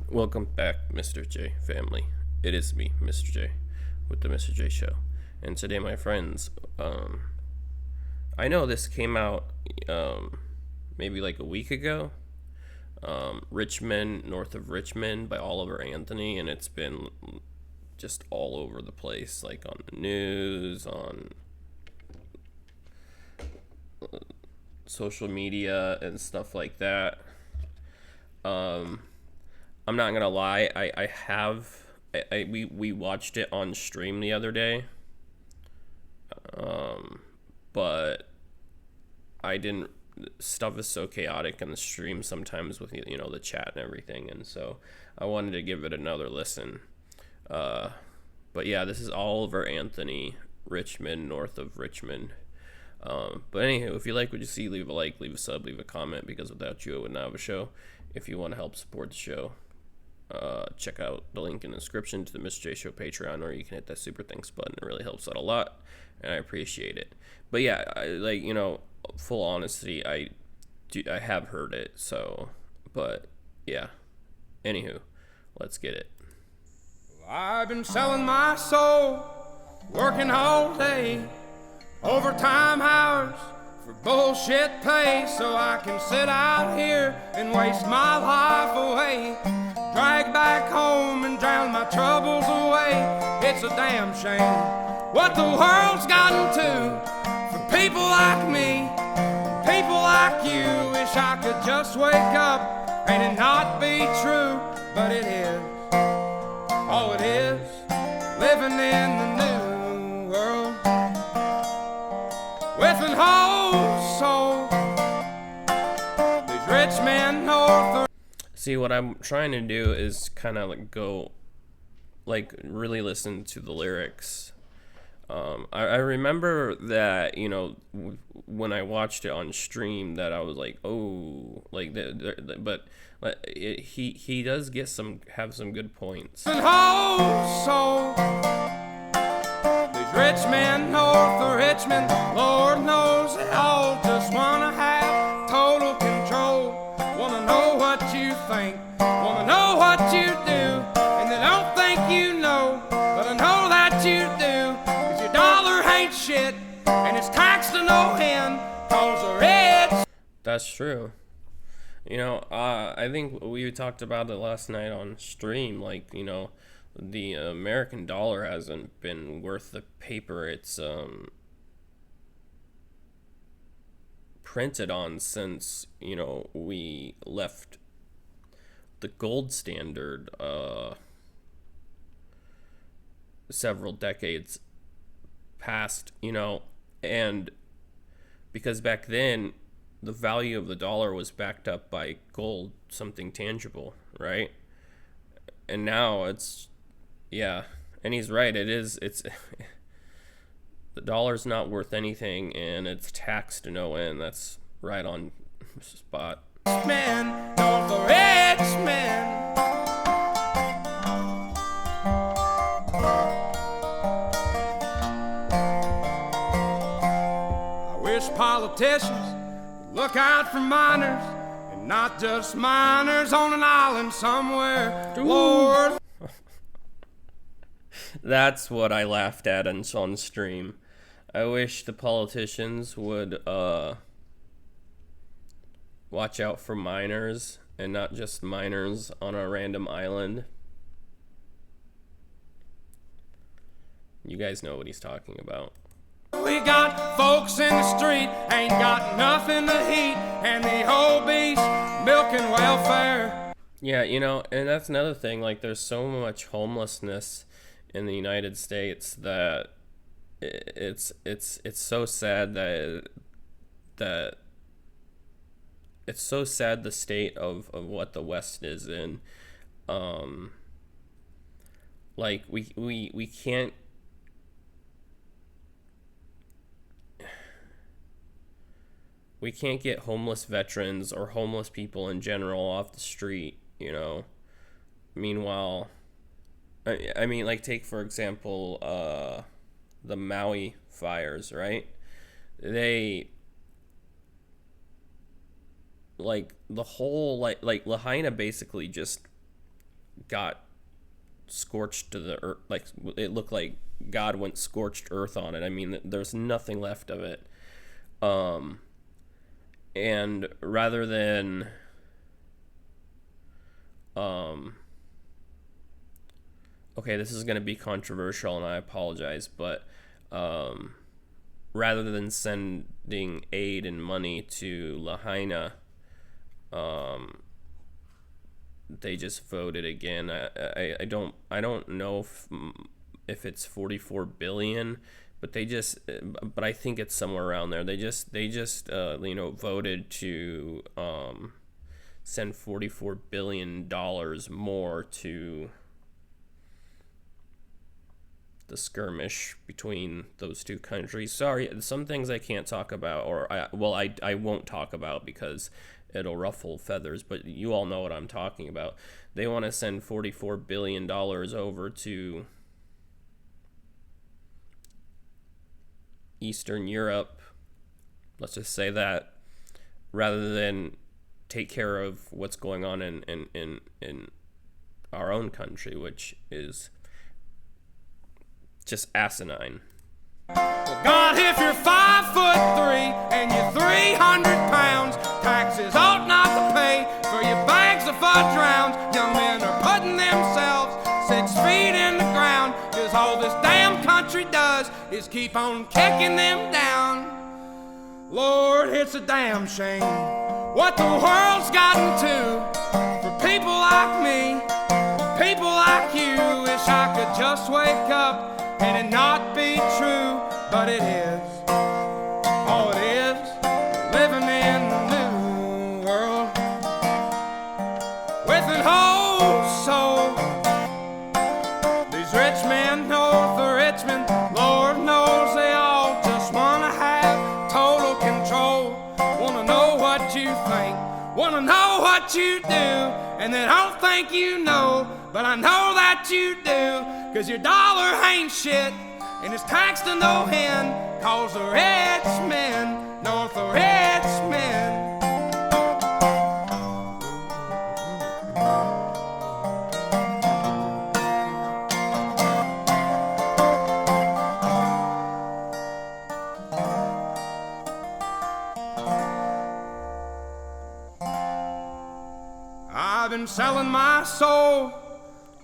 Welcome back, Mr. J family. It is me, Mr. J, with the Mr. J Show. And today, my friends, I know this came out maybe like a week ago. Richmond, north of Richmond, by Oliver Anthony, and it's been just all over the place, like on the news, on social media, and stuff like that. I'm not gonna lie, we watched it on stream the other day, but I didn't. Stuff is so chaotic in the stream sometimes with the chat and everything, and so I wanted to give it another listen. But yeah, this is Oliver Anthony, Richmond, north of Richmond. But anywho, if you like what you see, leave a like, leave a sub, leave a comment, because without you, I would not have a show. If you want to help support the show, check out the link in the description to the Mr. J Show Patreon, or you can hit that super thanks button. It really helps out a lot, and I appreciate it. But yeah, full honesty, I have heard it. So, but yeah. Anywho, let's get it. I've been selling my soul, working all day, overtime hours for bullshit pay, so I can sit out here and waste my life away, drag back home and drown my troubles away. It's a damn shame what the world's gotten to for people like me, people like you. Wish I could just wake up and it not be true, but it is. Oh, it is living in the new world with an whole soul. These rich men north. See, what I'm trying to do is kind of really listen to the lyrics. I remember that when I watched it on stream that I was like, oh, but he does have some good points. And whole soul. These rich men north of Richmond, Lord knows they all just wanna have total control. Wanna know what you think, wanna know what you do, and they don't think you know, but I know that you do. Cause your dollar ain't shit, and it's taxed to no end, cause the rich. That's true. I think we talked about it last night on stream. The American dollar hasn't been worth the paper it's printed on since we left the gold standard several decades past. And because back then the value of the dollar was backed up by gold, something tangible, right? And now and he's right, it's the dollar's not worth anything, and it's taxed to no end. That's right on spot. Men, north of Richmond. I wish politicians look out for miners, and not just miners on an island somewhere. Ooh. Lord. That's what I laughed at on stream. I wish the politicians would watch out for miners, and not just miners on a random island. You guys know what he's talking about. We got folks in the street, ain't got nothing to eat, and the obese milking welfare. Yeah, and that's another thing. There's so much homelessness in the United States that it's so sad that it's so sad the state of what the West is in. We can't. We can't get homeless veterans or homeless people in general off the street, Meanwhile, take for example, the Maui fires, right? They the whole Lahaina basically just got scorched to the earth. Like, it looked like God went scorched earth on it. I mean, there's nothing left of it. And rather than okay, this is going to be controversial and I apologize, but rather than sending aid and money to Lahaina, they just voted again. I don't know if it's 44 billion, but but I think it's somewhere around there. They just voted to send $44 billion more to the skirmish between those two countries. Sorry, some things I can't talk about, or I won't talk about because it'll ruffle feathers, but you all know what I'm talking about. They want to send $44 billion over to Eastern Europe, let's just say that, rather than take care of what's going on in our own country, which is just asinine. God, if you're 5'3" and you're 300 pounds, taxes ought not to pay for your bags of fudge rounds. Young men are putting themselves 6 feet in the ground, 'cause all this damn country does is keep on kicking them down. Lord, it's a damn shame what the world's gotten to for people like me, people like you. Wish I could just wake up and it not be true, but it is. Oh, it is. Living in the new world with an whole soul. These rich men north of Richmond, Lord knows they all just wanna have total control. Wanna know what you think, wanna know what you do, and they don't think you know, but I know that you do. 'Cause your dollar ain't shit, and it's taxed to no end, 'cause the rich men, north of Richmond. I've been selling my soul,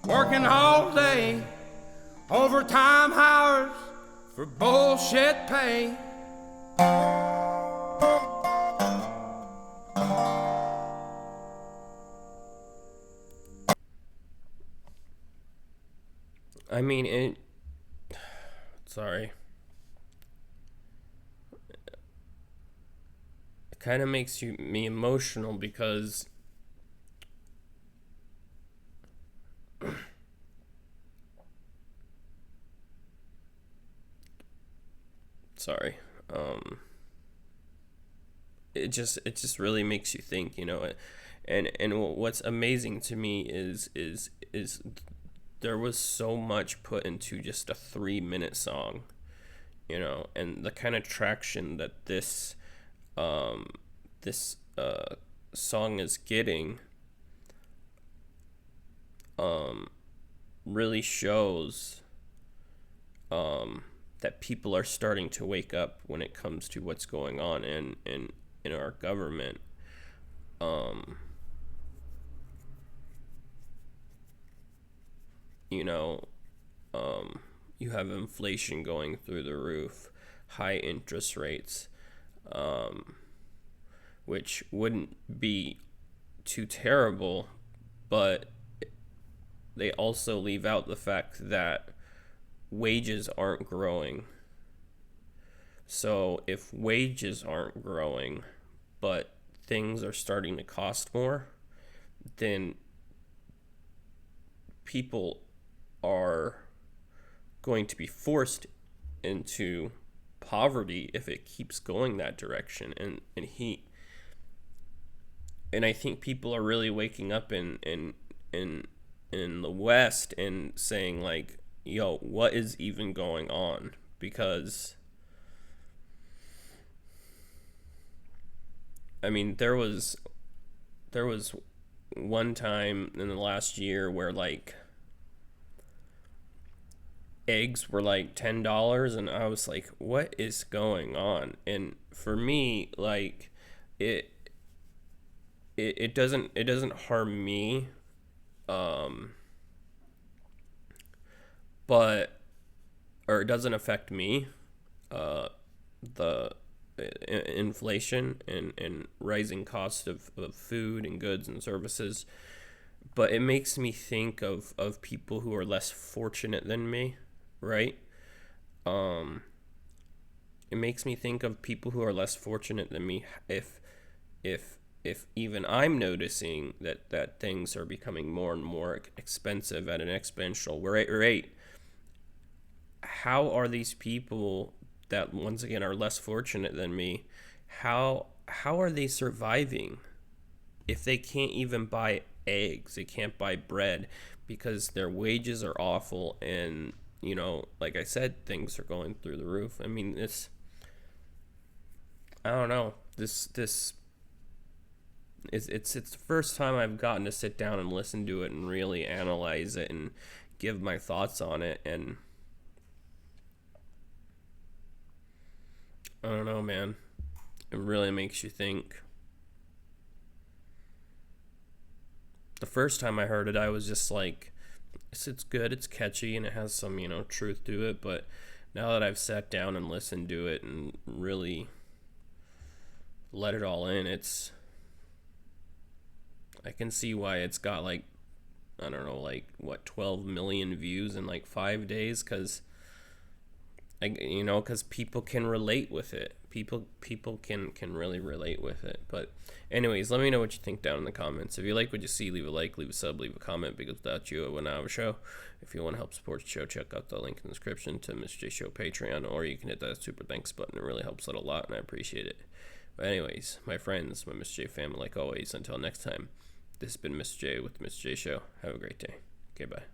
working all day, overtime hours for bullshit pay. I mean, sorry. It kind of makes me emotional because sorry. It just really makes you think, and what's amazing to me is there was so much put into just a 3-minute song, and the kind of traction that this song is getting really shows that people are starting to wake up when it comes to what's going on in our government. You have inflation going through the roof, high interest rates, which wouldn't be too terrible, but they also leave out the fact that wages aren't growing. So if wages aren't growing, but things are starting to cost more, then people are going to be forced into poverty if it keeps going that direction. And I think people are really waking up in the West and saying, like, yo, what is even going on? Because I mean, there was one time in the last year where like eggs were like $10, and I was like, what is going on? And for me, like, it it doesn't harm me, um but or it doesn't affect me, the inflation and rising cost of food and goods and services, but it makes me think of people who are less fortunate than me, right? um it makes me think of people who are less fortunate than me. If if even I'm noticing that things are becoming more and more expensive at an exponential rate, how are these people that once again are less fortunate than me, how are they surviving if they can't even buy eggs, they can't buy bread because their wages are awful, and like I said, things are going through the roof. I mean, I don't know. This it's the first time I've gotten to sit down and listen to it and really analyze it and give my thoughts on it, and I don't know, man. It really makes you think. The first time I heard it, I was just like, it's good, it's catchy, and it has some, truth to it. But now that I've sat down and listened to it and really let it all in, I can see why it's got like, I don't know, like what, 12 million views in like 5 days, because people can relate with it. People can really relate with it. But anyways, let me know what you think down in the comments. If you like what you see, leave a like, leave a sub, leave a comment, because without you I wouldn't have a show. If you want to help support the show, check out the link in the description to Mr. J Show Patreon, or you can hit that super thanks button. It really helps out a lot, and I appreciate it. But anyways, my friends, my Mr. J family, like always, until next time, this has been Mr. J with the Mr. J Show. Have a great day. Okay, bye.